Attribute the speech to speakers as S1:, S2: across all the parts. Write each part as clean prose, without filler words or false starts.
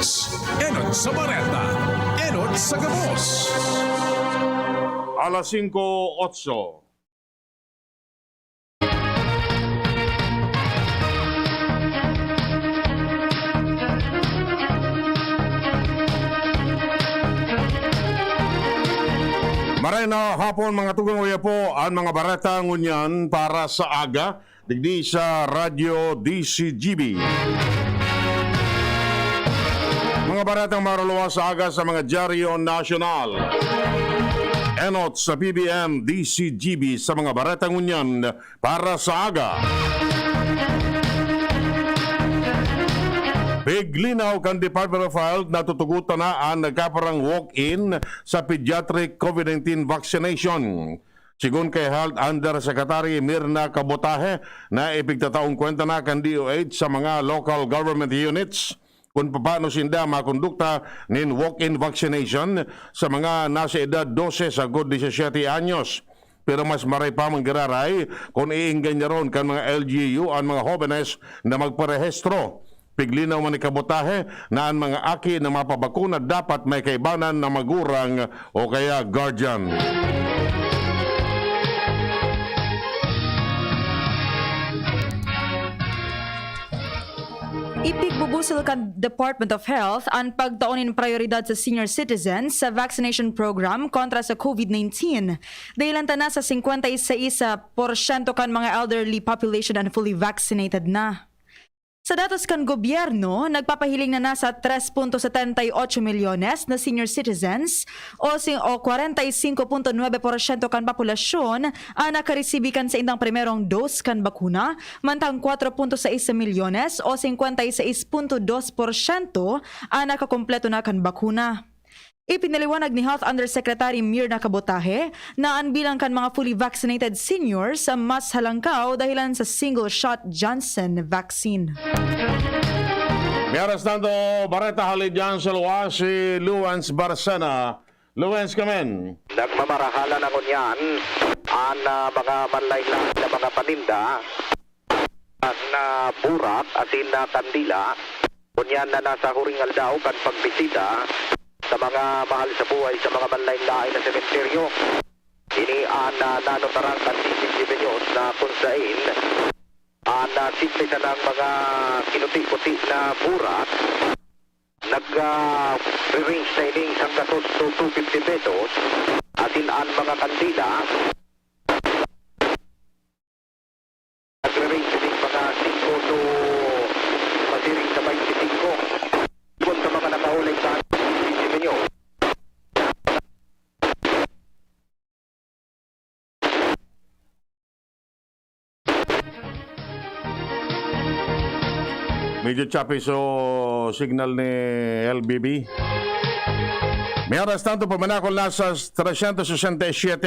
S1: News. Enot sa Bareta. Enot sa Gabos.
S2: Alas 5:08. Maray na hapon mga tugang uya po ang mga barata ngunyan para sa aga digdi sa Radyo DCGB. Mga baratang maruluwa sa aga sa mga dyaryo nasyonal. Enot sa BBM DCGB sa mga baratang ngunyan para sa aga. Biglinaw kan Department of Health na tutugutan na ang nagkaparang walk-in sa pediatric COVID-19 vaccination. Sigun kay Health Undersecretary Mirna Cabotaje na ipigtataong kwenta na kan DOH sa mga local government units kung paano sinda makondukta nin walk-in vaccination sa mga nasa edad 12 sa good 17 anyos. Pero mas maray pa manggararay kung iinggan niya ron kan mga LGU ang mga jóvenes na magparehistro. Piglinaw man ni Cabotaje na ang mga aki na mapabakuna dapat may kaibanan na magurang o kaya guardian.
S3: Ipigbubusil kan Department of Health ang pagtaunin prioridad sa senior citizens sa vaccination program kontra sa COVID-19. Dahilan na sa 56% kan mga elderly population ang fully vaccinated na. Sa datos kan gobyerno, nagpapahiling na nasa 3.78 milyones na senior citizens o 45.9% kan populasyon ang nakaresibikan sa indang primerong dose kan bakuna, mantang 4.6 milyones o 56.2% ang nakakompleto na kan bakuna. Ipinaliwanag ni Health Undersecretary Mirna Cabotaje na ang bilang kan mga fully vaccinated seniors mas halangkaw dahilan sa single-shot Johnson vaccine.
S2: Miyaras nando, bareta halid dyan sa luwa si Luans Barcena. Luans, kamen.
S4: Nagmamarahala na ngunyan ang mga manlayla na mga paninda na burak asin na kandila. Ngunyan na nasa huringal daw kan pagbisita sa mga mahal sa buhay sa mga manlain-lain na sementeryo. Ini ang nanotarang at sisibinyos na kunsain ang simple sa ng mga kinuti-kuti na burak nag-range na ining isang gatos to 250 pesos atin ang mga kandila nag-range ining mga 5 to masiring sa 25 ibon sa mga nakahulay sa ninyo.
S2: Medyo choppy so signal ni LBB. May oras tanto pamanakol na sa 367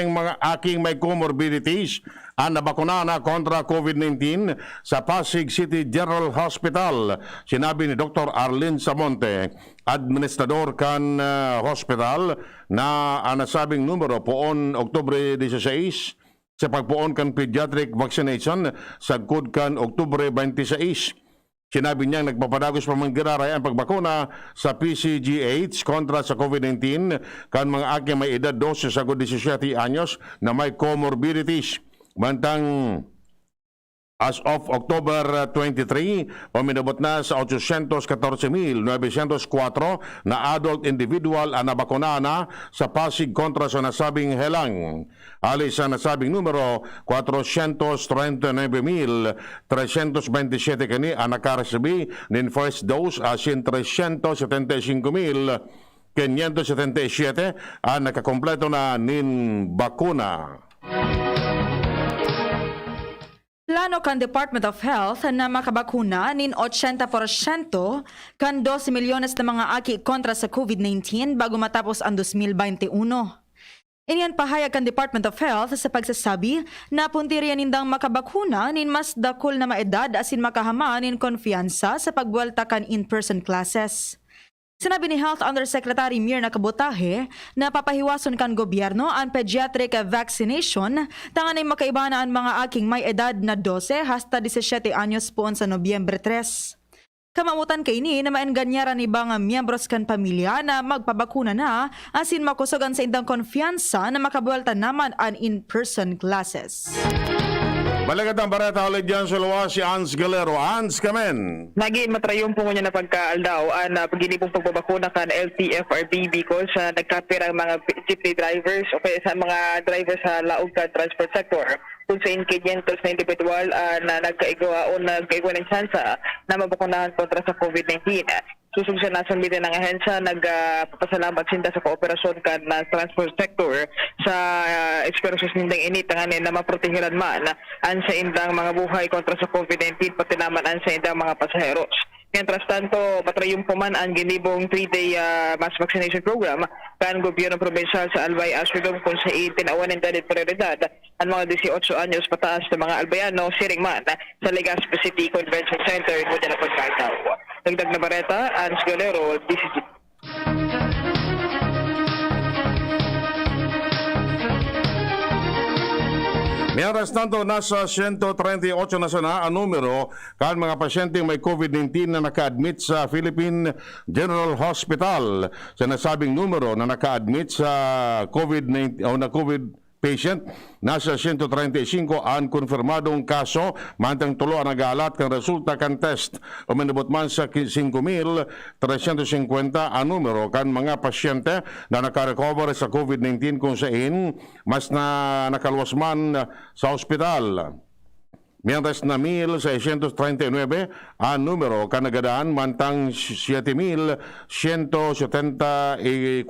S2: mga aking may comorbidities ang nabakuna na kontra COVID-19 sa Pasig City General Hospital. Sinabi ni Dr. Arlene Samonte, administrador kan hospital, na ang nasabing numero poon Oktubre 16 sa pagpoon kan pediatric vaccination sa good kan Oktubre 26. Sinabi niyang nagpapadagos pa manggiraray ang pagbakuna sa PCGH kontra sa COVID-19 kan mga aking may edad 12 sa 17 anyos na may comorbidities. Mantang as of October 23, paminabot na sa 814,904 na adult individual ang nabakuna na sa Pasig kontra sa nasabing helang. Alis sa nasabing numero, 439,327 kani ang nakaresibi nin first dose asin 375,577 ang nakakompleto na nin bakuna.
S3: Plano kan Department of Health na makabakuna nin 80% kan 12 milyones na mga aki kontra sa COVID-19 bago matapos ang 2021. Iniyan pahayag kan Department of Health sa pagsasabi na puntirian nindang makabakuna nin mas dakol na maedad asin makahama nin konfiansa sa pagbuelta kan in-person classes. Sinabi ni Health Undersecretary Mirna Cabotaje na papahiwason kan gobyerno ang pediatric vaccination tangan ay makaibana ang mga aking may edad na 12 hasta 17 anyos poon sa Nobyembre 3. Kamamutan kay ini na maengganyaran ni bang miyembros kan pamilya na magpabakuna na asin makusogan sa indang konfiansa na makabuelta naman an in-person classes.
S2: Balikat ang barata ulit dyan sa luwa si Ans Galero. Ans, kamen!
S5: Naging matrayon po niya na pagkaaldaw na pagini pong pagbabakuna kan LTFRB ko sa nagkapirang mga jeepney drivers o kaya sa mga driver sa laog ka transport sector kung sa ingredientes na individual na nagkaigwa o nagkaigwa ng tsansa na mabakunahan kontra sa COVID-19. Susog sa nasan din ng ahensya, nagpapasalamat sinda sa kooperasyon kan na transport sector sa eksperyensya nindang init na maprotehiran man an sa indang mga buhay kontra sa COVID-19 pati naman an sa indang mga pasaheros. Mientras tanto, matrayong po man ang ginibong 3-day mass vaccination program kan gobyerno probensyal sa Albay Aswigom kung sa itinawanan din prioridad ang mga 18 anyos pataas na mga albayano siring man sa Legazpi City Convention Center mo na pagkataw. Dagdag na bareta, Ans Galero, DCG.
S2: Mientras tanto, nasa 138 na sana ang numero kan mga pasyenteng may COVID-19 na naka-admit sa Philippine General Hospital. Sa nasabing numero na naka-admit sa COVID-19 o na COVID patient, nasa 135 ang konfirmadong kaso, mantang tulo ang nag-aalat kang resulta kan test. Uminabot man sa 5,350 ang numero kan mga pasyente na nakarecover sa COVID-19 kung saan mas na nakaluwas man sa ospital. Mientras na 1,639 ang numero kanagadaan mantang 7,174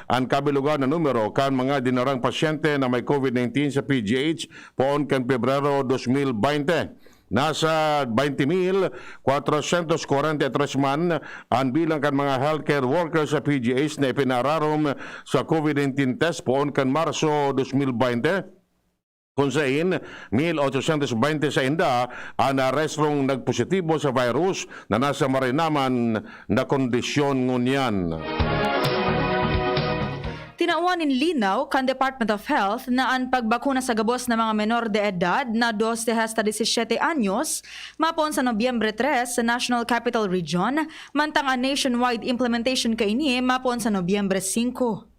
S2: ang kabilugan na numero kan mga dinarang pasyente na may COVID-19 sa PGH poon kan Pebrero 2020. Nasa 20,443 man ang bilang kan mga healthcare workers sa PGH na ipinararom sa COVID-19 test poon kan Marso 2020. Kung saan 1,820 sa inda ang narestrong nagpositibo sa virus na nasa marinaman na kondisyon ngunyan.
S3: Tinauanin linaw kan Department of Health na ang pagbakuna sa gabos ng mga menor de edad na 12 hasta 17 anyos mapon sa Nobyembre 3 sa National Capital Region, mantang ang nationwide implementation kaini mapon sa Nobyembre 5.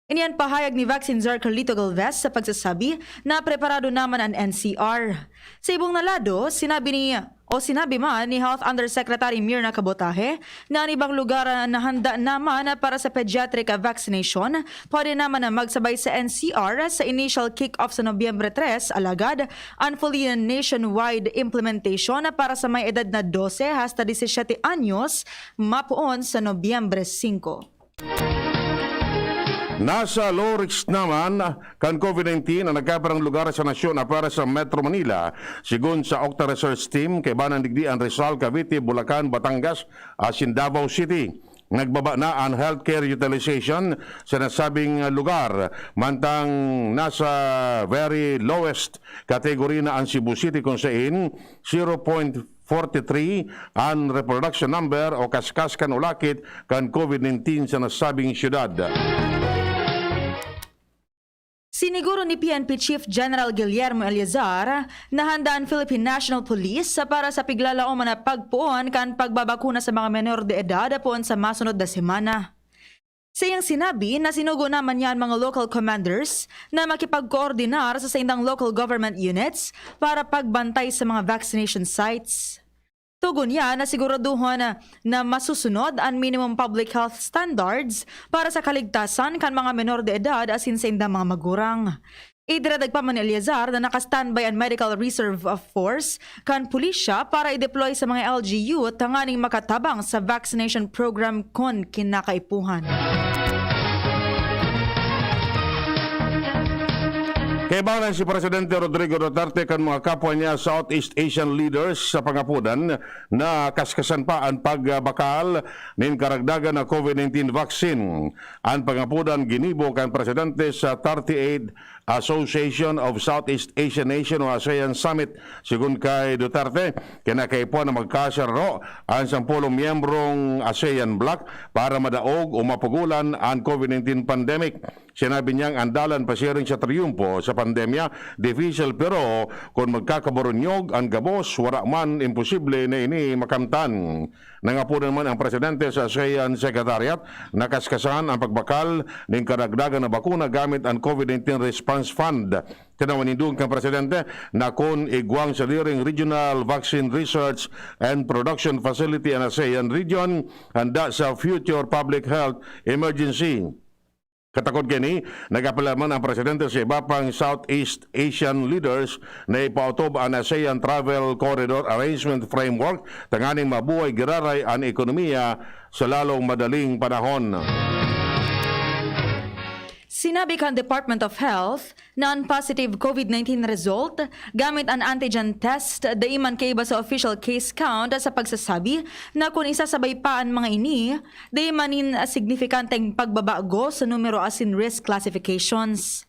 S3: Iniyan pahayag ni Vaccine Czar Carlito Galvez sa pagsasabi na preparado naman ang NCR. Sa ibong nalado, sinabi man ni Health Undersecretary Mirna Cabotaje na ang ibang lugar na handa naman para sa pediatric vaccination, pwede naman na magsabay sa NCR sa initial kick-off sa Nobyembre 3, alagad ang fully nationwide implementation para sa may edad na 12 hasta 17 anyos mapuon sa Nobyembre 5.
S2: Nasa low risk naman kan COVID-19 ang nagkaparang lugar sa nasyon para sa Metro Manila. Sigun sa Octa Research Team, kay Banang Digdian, Rizal, Cavite, Bulacan, Batangas, asin Davao City. Nagbaba na ang healthcare utilization sa nasabing lugar. Mantang nasa very lowest category na ang Cebu City kung saan 0.43 ang reproduction number o kaskas kan ulakit kan COVID-19 sa nasabing syudad.
S3: Siniguro ni PNP Chief General Guillermo Eleazar na handa ang Philippine National Police para sa piglalaom na pagpuon kan pagbabakuna sa mga menor de edad poon sa masunod na semana. Sa iyang sinabi na sinugo naman niya ang mga local commanders na makipagkoordinar sa indang local government units para pagbantay sa mga vaccination sites. Tugon niya na siguraduhan na masusunod ang minimum public health standards para sa kaligtasan kan mga menor de edad asin sa indang mga magurang. Idradagdag pa man ni Eleazar na naka-standby ang Medical Reserve of Force kan pulisya para i-deploy sa mga LGU tanganing makatabang sa vaccination program kon kinakaipuhan.
S2: Kay banan si Presidente Rodrigo Duterte kan mga kapwa niya Southeast Asian leaders sa pangapunan na kaskasan pa ang pagbakal nin karagdagan na COVID-19 vaccine. Ang pangapunan ginibo kan Presidente sa 38 Association of Southeast Asian Nation o ASEAN Summit. Sigun kay Duterte, kinakaipuan na magkasaro ang 10 miyembrong ASEAN Bloc para madaog o mapugulan ang COVID-19 pandemic. Sinabi niyang andalan pasiring sa triyumpo sa pandemya, difficile pero kung magkakabarunyog ang gabos, wala man imposible na ini makamtan. Nangapunan man ang presidente sa ASEAN Secretariat na kaskasahan ang pagbakal ng karagdagan na bakuna gamit ang COVID-19 Response Fund. Tinawanindong kang presidente na kung igwang sa liring Regional Vaccine Research and Production Facility ang ASEAN region handa sa future public health emergency. Katakod kini, nag-apela man ang presidente sa iba pang Southeast Asian leaders na ipautob ang ASEAN Travel Corridor Arrangement Framework tanganing mabuhay giraray ang ekonomiya sa lalong madaling panahon.
S3: Sinabi kan Department of Health na ang positive COVID-19 result gamit ang antigen test daiman kay iba sa official case count sa pagsasabi na kung isasabay pa ang mga ini, daimanin signifikanteng pagbabago sa numero asin risk classifications.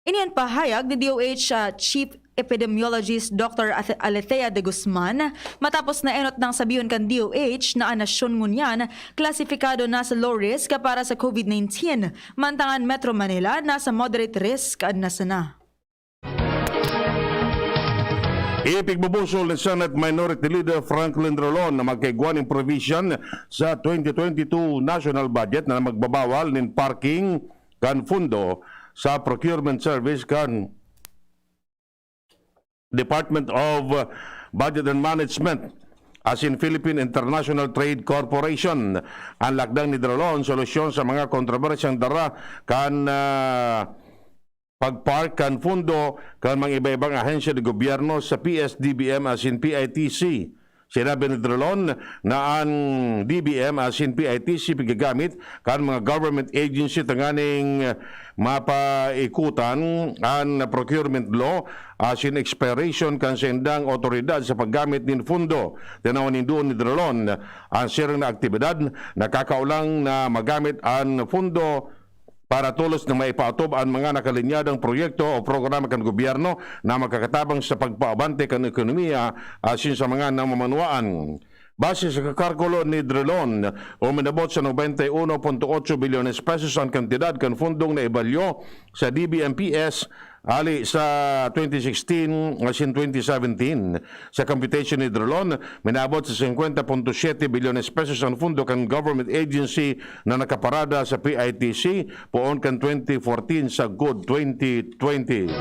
S3: Iniyan pahayag ni DOH Chief Epidemiologist Dr. Alethea de Guzman matapos na enot ng sabiyon kan DOH na ang nasyon ngunyan klasifikado na sa low risk para sa COVID-19 mantangan Metro Manila nasa moderate risk na sana.
S2: Ipigbubusol ni Senate Minority Leader Franklin Rolon na magkaigwan ng provision sa 2022 national budget na magbabawal ng parking kan fundo sa procurement service kan Department of Budget and Management as in Philippine International Trade Corporation. Ang lakdang ni Rolon solusyon sa mga kontrobersyang dara kan pagpark kan fundo kan mga iba-ibang ahensya ng gobyerno sa PSDBM as in PITC. Sinabi ni Rolon na ang DBM as in PITC pigagamit kan mga government agency tanganing mapaikutan ang procurement law as in expiration kan sendang otoridad sa paggamit nin fundo. Tinawanin doon ni Rolon ang sirang na aktibidad nakakaulang na magamit ang fundo para tulos na maipatob ang mga nakalinyadang proyekto o programa kan gobyerno na makakatabang sa pagpaabante kan ekonomiya asin sa mga namamanuan. Base sa kakalkulo ni Rolon, uminabot sa 91.8 bilyones pesos ang kantidad kan fundong na ibalyo sa DBMPS ali sa 2016 asin 2017. Sa computation ni Rolon, minabot sa 50.7 bilyones pesos ang fundo kan government agency na nakaparada sa PITC poon kan 2014 sa good 2020.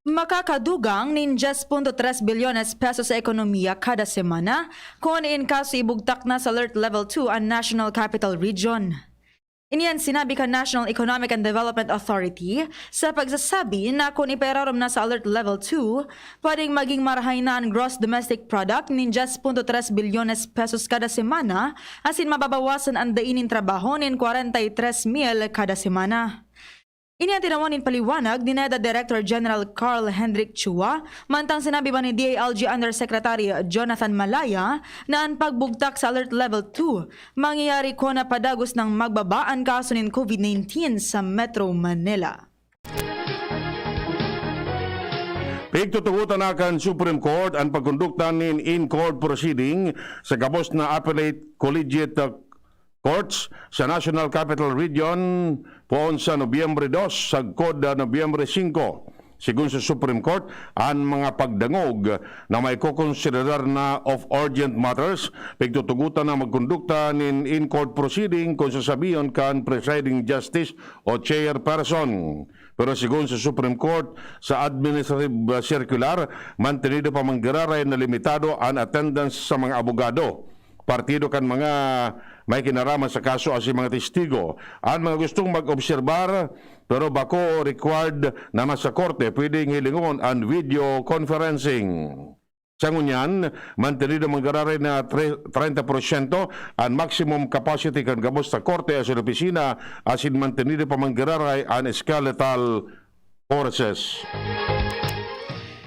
S3: Makakadugang nin 10.3 bilyones pesos sa ekonomiya kada semana kung in kaso ibugtak na sa Alert Level 2 ang National Capital Region. Iniyan sinabi ka National Economic and Development Authority sa pagsasabi na kung iperarom na sa Alert Level 2, pwedeng maging marahay na ang Gross Domestic Product nin 10.3 bilyones pesos kada semana asin mababawasan ang dainin trabaho nin 43,000 kada semana. Ini ang tinawanin paliwanag ni NEDA Director General Carl Hendrik Chua, mantang sinabi ba ni DILG Undersecretary Jonathan Malaya na ang pagbugtak sa Alert Level 2 mangyayari ko na padagos ng magbaba ang kaso ng COVID-19 sa Metro Manila.
S2: Pigtutugutan na kan Supreme Court ang pagkonduktan ng in-court proceeding sa gabos na Appellate Collegiate Courts sa National Capital Region poon sa Nobyembre 2 sa Koda Nobyembre 5. Sigun sa Supreme Court, ang mga pagdangog na may kukonsiderar na of urgent matters, pigtutugutan na magkondukta ng in-court proceeding kung sasabiyon kan presiding justice o chairperson. Pero sigun sa Supreme Court, sa administrative circular, mantenido pa manggiraray na limitado ang attendance sa mga abogado. Partido kan mga may kinaraman sa kaso as mga testigo. Ang mga gustong mag-obserbar pero bako required na nasa korte pwedeng hilingon ang video conferencing. Sa ngunyan, mantenido manggararay na 30% ang maximum capacity kan gabos sa korte as opisina asin mantenido pa manggararay ang skeletal forces.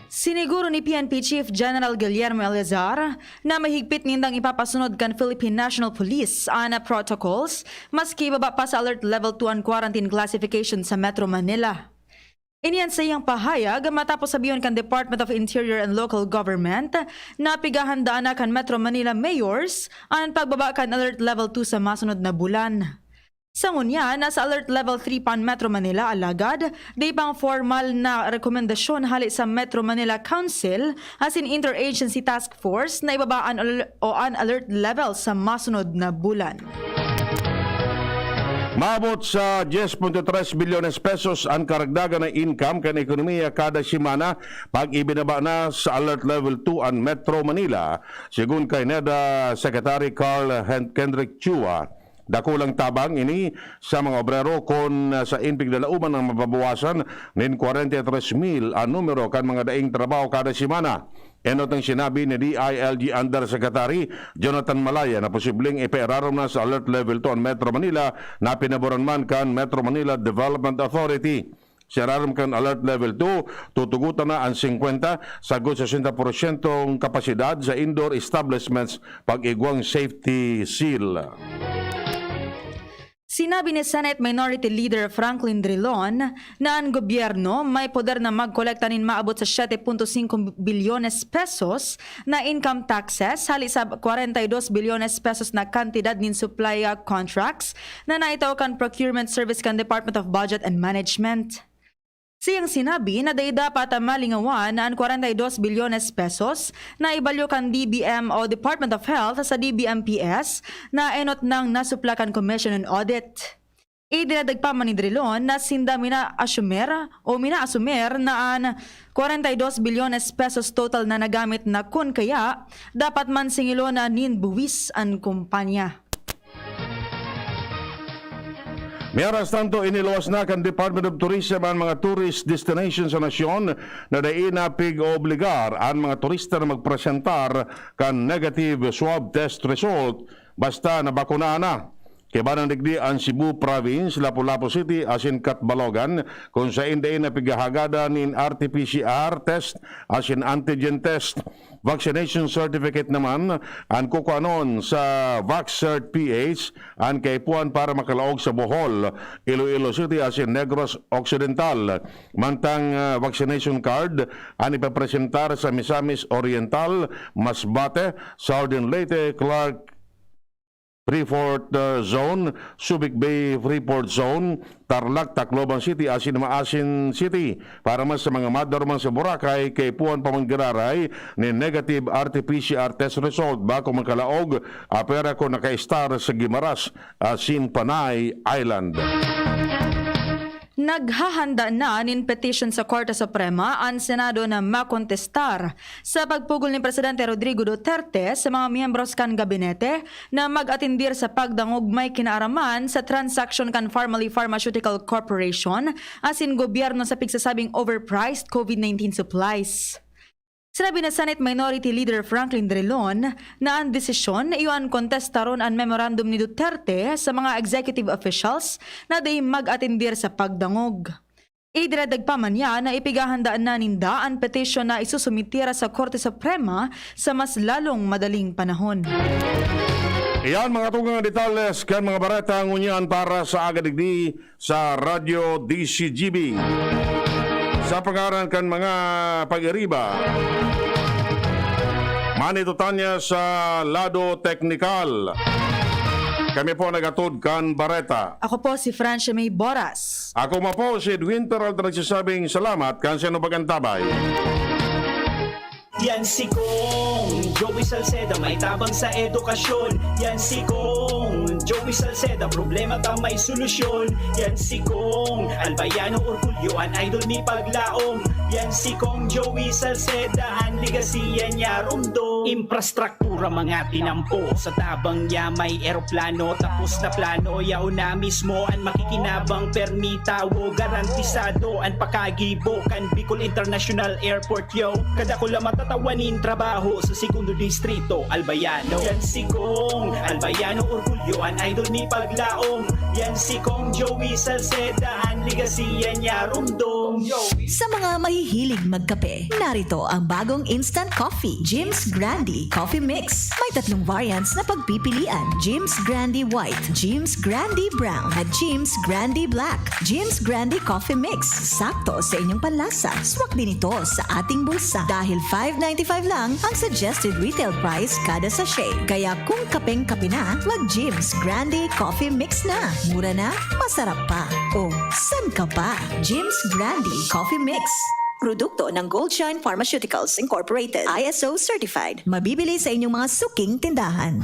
S3: Siniguro ni PNP Chief General Guillermo Eleazar na mahigpit nindang ipapasunod kan Philippine National Police ang protocols maski baba pa sa Alert Level 2 ang quarantine classification sa Metro Manila. Iniyan sa iyang pahayag matapos sabiyon kan Department of Interior and Local Government na pigahandaan na kan Metro Manila mayors ang pagbaba kan Alert Level 2 sa masunod na bulan. Sa ngunya, nasa Alert Level 3 pan Metro Manila alagad, di pang formal na rekomendasyon hali sa Metro Manila Council as in Interagency Task Force na ibabaan o on alert level sa masunod na bulan.
S2: Maabot sa 10.3 bilyones pesos ang karagdagan ng income kan ekonomiya kada simana pag ibinaba na sa Alert Level 2 ang Metro Manila. Sigun kay NEDA Secretary Carl Kendrick Chua, dakulang tabang ini sa mga obrero kon sa inpig dalauman ang mababawasan nin 43,000 ang numero kan mga daing trabaho kada simana. Enot ang sinabi ni DILG Undersecretary Jonathan Malaya na posibleng ipairarom na sa Alert Level 2 ang Metro Manila na pinaboran man kan Metro Manila Development Authority. Siraram kan Alert Level 2, tutugutan na ang 50 sagot sa 60% kapasidad sa indoor establishments pag-igwang safety seal.
S3: Sinabi ni Senate Minority Leader Franklin Drilon na ang gobyerno may poder na magkolekta nin maabot sa 7.5 bilyones pesos na income taxes hali sa 42 bilyones pesos na kantidad nin supply contracts na naitaw kan procurement service kan Department of Budget and Management. Siyang sinabi na day dapat malingawan ang 42 bilyones pesos na ibalyo kan DBM o Department of Health sa DBMPS na enot ng nasuplakan Commission on Audit. Idinadagdag pa man ni Drilon na sinda mina-asumer na ang 42 bilyones pesos total na nagamit na kun kaya dapat man singilo na nin buwis ang kumpanya.
S2: Mientras tanto, iniluwas na kan Department of Tourism ang mga tourist destinations sa nasyon na dainapig obligar ang mga turista na magpresentar kan negative swab test result basta nabakunaan na. Kibanang digdi ang Cebu Province, Lapu-Lapu City, asin Catbalogan, kung sa inday na pigahagada nin RT-PCR test, asin antigen test. Vaccination certificate naman, ang kukuanon sa VaxCert PH, ang kaipuan para makalaog sa Bohol, Iloilo City, asin Negros Occidental. Mantang vaccination card, ang ipapresentar sa Misamis Oriental, Masbate, Southern Leyte, Clark, Freeport Zone, Subic Bay Freeport Zone, Tarlac, Tacloban City, asin Maasin City. Para mas sa mga madarman sa Boracay, kay puan pamanggiraray ni negative RT-PCR test result bako magkalaog apera ko naka-star sa Guimaras, asin Panay Island.
S3: Naghahanda na nin petition sa Korte Suprema ang Senado na makontestar sa pagpugol ni Presidente Rodrigo Duterte sa mga miyembros kan gabinete na mag-atindir sa pagdangog may kinaaraman sa transaction kan Pharmaly Pharmaceutical Corporation asin gobyerno sa pigsasabing overpriced COVID-19 supplies. Sinabi na Senate Minority Leader Franklin Drilon na ang desisyon na iwan kontestaron ang memorandum ni Duterte sa mga executive officials na di mag-atindir sa pagdangog. Idinadagdag pa man niya na ipigahandaan na ninda ang petisyon na isusumitira sa Korte Suprema sa mas lalong madaling panahon.
S2: Iyan mga tungang detalles kan mga barata ngunyan para sa agadigdi sa Radyo DCGB. Sa pangaran kan mga pag-iriba, manitutanya sa lado teknikal. Kami po nagatod kan Bareta.
S3: Ako po si Francia May Boras.
S2: Ako ma po si Edwin Terrell na nagsasabing salamat kan sino bagantabay.
S6: Yan si Kong Joey Salceda, may tabang sa edukasyon. Yan si Kong Joey Salceda, problema ta may solusyon. Yan si Kong Albayano Orgulyo, an idol ni Paglaom. Yan si Kong Joey Salceda, an ligasiya niya rumdo. Infrastruktura mga tinampo, sa tabang niya may eroplano. Tapos na plano, yaw na mismo an makikinabang permita. Wo garantisado an pakagibo kan Bicol International Airport yo. Kada ko lang matatawanin trabaho sa segundo distrito Albayano. Yan si Kong Albayano Orgulyo, an idol ni Paglaom. Yan si Kong Joey Salceda, an ligasiya niya rumdong.
S7: Sa mga mahihilig magkape, narito ang bagong instant coffee, Jim's Grande Coffee Mix. May 3 variants na pagpipilian: Jim's Grande White, Jim's Grande Brown, at Jim's Grande Black. Jim's Grande Coffee Mix, sakto sa inyong panlasa. Swak din ito sa ating bulsa dahil $5.95 lang ang suggested retail price kada sachet. Kaya kung kapeng-kape na, wag Jim's Grande Coffee Mix na. Mura na, masarap pa. O, san ka pa? Jim's Grande Coffee Mix. Produkto ng Goldshine Pharmaceuticals Incorporated. ISO certified. Mabibili sa inyong mga suking tindahan.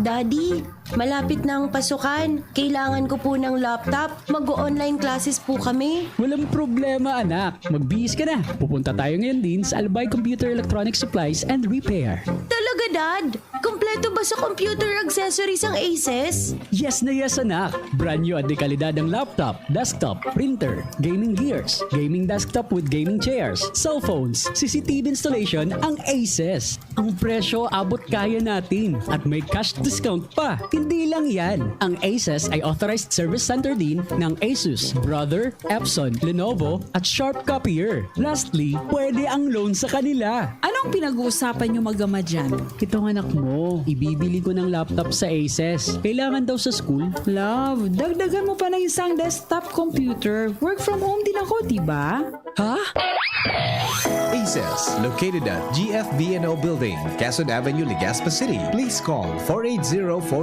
S8: Daddy, malapit na ang pasukan. Kailangan ko po ng laptop. Mag-online classes po kami.
S9: Walang problema, anak. Magbihis ka na. Pupunta tayo ngayon din sa Albay Computer Electronic Supplies and Repair.
S8: Talaga, Dad? Kompleto ba sa computer accessories ang Aces?
S9: Yes na yes, anak. Brand new at de kalidad ang laptop, desktop, printer, gaming gears, gaming desktop with gaming chairs, cellphones, CCTV installation ang Aces. Ang presyo abot kaya natin at may cash discount pa. Hindi lang yan. Ang Aces ay authorized service center din ng Asus, Brother, Epson, Lenovo at Sharp Copier. Lastly, pwede ang loan sa kanila.
S10: Anong pinag-uusapan nyo mag-ama dyan?
S9: Itong anak mo, ibibili ko ng laptop sa Aces. Kailangan daw sa school.
S10: Love, dagdagan mo pa ng isang desktop computer. Work from home din ako, diba?
S9: Ha?
S11: ACES, located at GFBNO Building, Quezon Avenue, Legazpi City. Please call 480